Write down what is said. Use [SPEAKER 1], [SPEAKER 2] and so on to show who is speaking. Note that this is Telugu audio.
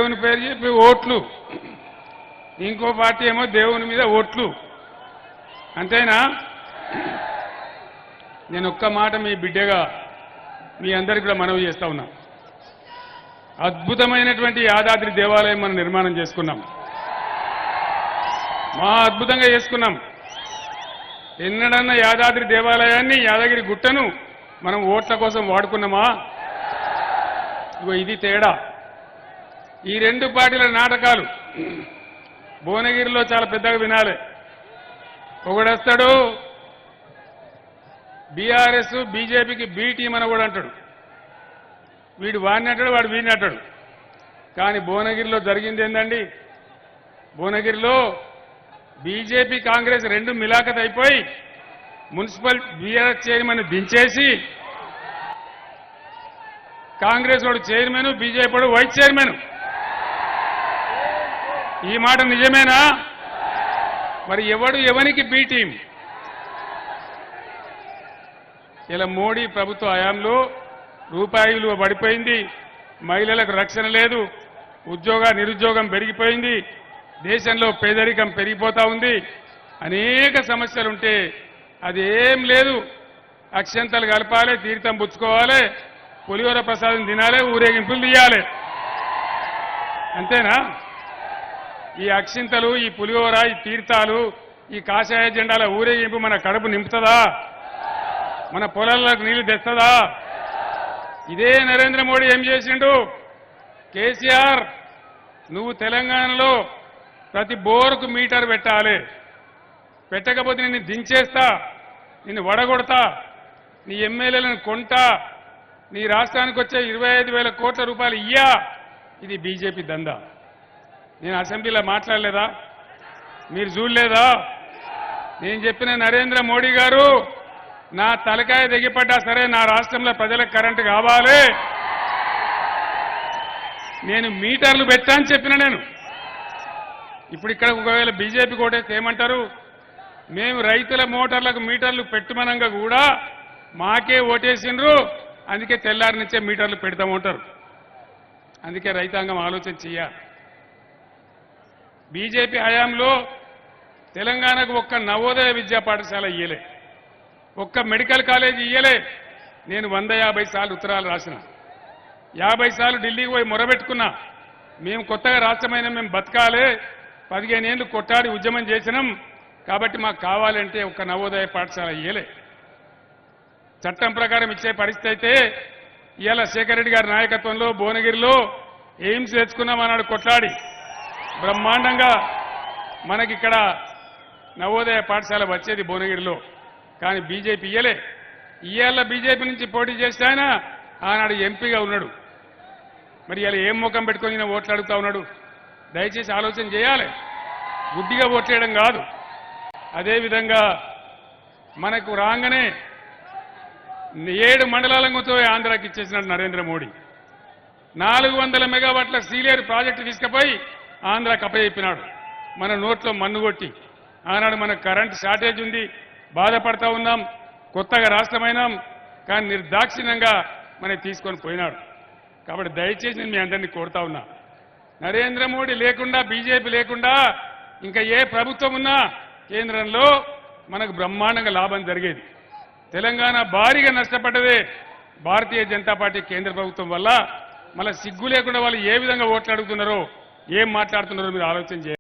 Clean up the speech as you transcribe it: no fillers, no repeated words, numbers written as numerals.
[SPEAKER 1] దేవుని పేరు చెప్పి ఓట్లు, ఇంకో పార్టీ ఏమో దేవుని మీద ఓట్లు. అంతేనా? నేను ఒక్క మాట మీ బిడ్డగా మీ అందరికీ కూడా మనవి చేస్తా ఉన్నా. అద్భుతమైనటువంటి యాదాద్రి దేవాలయం మనం నిర్మాణం చేసుకున్నాం. అద్భుతంగా చేసుకున్నాం. ఎన్నడన్నా యాదాద్రి దేవాలయాన్ని, యాదగిరి గుట్టను మనం ఓట్ల కోసం వాడుకున్నామా? ఇగో ఇది తేడా. ఈ రెండు పార్టీల నాటకాలు భువనగిరిలో చాలా పెద్దగా వినాలి. ఒకడొస్తాడు బీఆర్ఎస్ బీజేపీకి బి టీం అని కూడా అంటాడు. వీడు వాడిని అంటాడు, వాడు వీడిని అంటాడు. కానీ భువనగిరిలో జరిగింది ఏందండి? భువనగిరిలో బీజేపీ కాంగ్రెస్ రెండు మిలాఖత్ అయిపోయి మున్సిపల్ బీఆర్ఎస్ చైర్మన్ దించేసి కాంగ్రెస్ వాడు చైర్మన్, బీజేపీ వాడు వైస్ చైర్మన్. ఈ మాట నిజమేనా? మరి ఎవడు ఎవనికి బి టీం? ఇలా మోడీ ప్రభుత్వ హయాంలో రూపాయి విలువ పడిపోయింది, మహిళలకు రక్షణ లేదు, నిరుద్యోగం పెరిగిపోయింది, దేశంలో పేదరికం పెరిగిపోతా ఉంది, అనేక సమస్యలుంటే అదేం లేదు. అక్షంతలు కలపాలి, తీర్థం పుచ్చుకోవాలి, పులిహోర ప్రసాదం తినాలి, ఊరేగింపులు తీయాలి. అంతేనా? ఈ అక్షింతలు, ఈ పులిహోర, ఈ తీర్థాలు, ఈ కాషాయ జెండాల ఊరేగింపు మన కడుపు నింపుతుందా? మన పొలాలకు నీళ్లు తెస్తుందా? ఇదే నరేంద్ర మోడీ ఏం చేసిండు? కేసీఆర్, నువ్వు తెలంగాణలో ప్రతి బోరుకు మీటర్ పెట్టాలి, పెట్టకపోతే నిన్ను దించేస్తా, నిన్ను వడగొడతా, నీ ఎమ్మెల్యేలను కొంటా, నీ రాష్ట్రానికి వచ్చే 25,000 కోట్ల రూపాయలు ఇయ్యా. ఇది బీజేపీ దందా. నేను అసెంబ్లీలో మాట్లాడలేదా? మీరు చూడలేదా? నేను చెప్పిన నరేంద్ర మోడీ గారు, నా తలకాయ దిగిపడ్డా సరే నా రాష్ట్రంలో ప్రజలకు కరెంటు కావాలి, నేను మీటర్లు పెట్టా అని చెప్పిన. నేను ఇప్పుడు ఇక్కడ ఒకవేళ బీజేపీ కోటేస్తే ఏమంటారు? మేము రైతుల మోటార్లకు మీటర్లు పెట్టుమనంగా కూడా మాకే ఓటేసిండ్రు, అందుకే తెల్లారి నుంచే మీటర్లు పెడతామంటారు. అందుకే రైతాంగం ఆలోచన చెయ్యాలి. బీజేపీ హయాంలో తెలంగాణకు ఒక్క నవోదయ విద్యా పాఠశాల ఇయ్యలే, ఒక్క మెడికల్ కాలేజీ ఇయ్యలే. నేను 150 సార్లు ఉత్తరాలు రాసిన, 50 సార్లు ఢిల్లీకి పోయి మొరబెట్టుకున్నా. మేము కొత్తగా రాష్ట్రమైన మేము బతకాలే, 15 ఏళ్ళు కొట్టాడి ఉద్యమం చేసినాం, కాబట్టి మాకు కావాలంటే ఒక్క నవోదయ పాఠశాల ఇయ్యలే. చట్టం ప్రకారం ఇచ్చే పరిస్థితి అయితే ఇవాళ శేఖర్ రెడ్డి గారి నాయకత్వంలో భువనగిరిలో ఎయిమ్స్ తెచ్చుకున్నాం అన్నాడు కొట్లాడి. బ్రహ్మాండంగా మనకిక్కడ నవోదయ పాఠశాల వచ్చేది భువనగిరిలో. కానీ బీజేపీ ఇయ్యలే. ఇవాళ బీజేపీ నుంచి పోటీ చేస్తే ఆయన ఆనాడు ఎంపీగా ఉన్నాడు. మరి ఇలా ఏం ముఖం పెట్టుకొని ఈయన ఓట్లు అడుగుతా ఉన్నాడు? దయచేసి ఆలోచన చేయాలి. గుడ్డిగా ఓట్లేయడం కాదు. అదేవిధంగా మనకు రాగానే 7 మండలాలతో ఆంధ్రాకి ఇచ్చేసినాడు నరేంద్ర మోడీ. 400 మెగావాట్ల సీలేరు ప్రాజెక్టు తీసుకుపోయి ఆంధ్రాకి అప్పచెప్పినాడు. మన నోట్లో మన్ను కొట్టి. ఆనాడు మనకు కరెంటు షార్టేజ్ ఉంది, బాధపడతా ఉన్నాం, కొత్తగా రాష్ట్రమైనాం, కానీ నిర్దాక్షిణ్యంగా మనకి తీసుకొని పోయినాడు. కాబట్టి దయచేసి నేను మీ అందరినీ కోరుతా ఉన్నా, నరేంద్ర మోడీ లేకుండా, బీజేపీ లేకుండా ఇంకా ఏ ప్రభుత్వం ఉన్నా కేంద్రంలో మనకు బ్రహ్మాండంగా లాభం జరిగేది. తెలంగాణ భారీగా నష్టపడ్డదే భారతీయ జనతా పార్టీ కేంద్ర ప్రభుత్వం వల్ల. మళ్ళీ సిగ్గు లేకుండా వాళ్ళు ఏ విధంగా ఓట్లు అడుగుతున్నారో, ఏం మాట్లాడుతున్నారో మీరు ఆలోచన చేయాలి.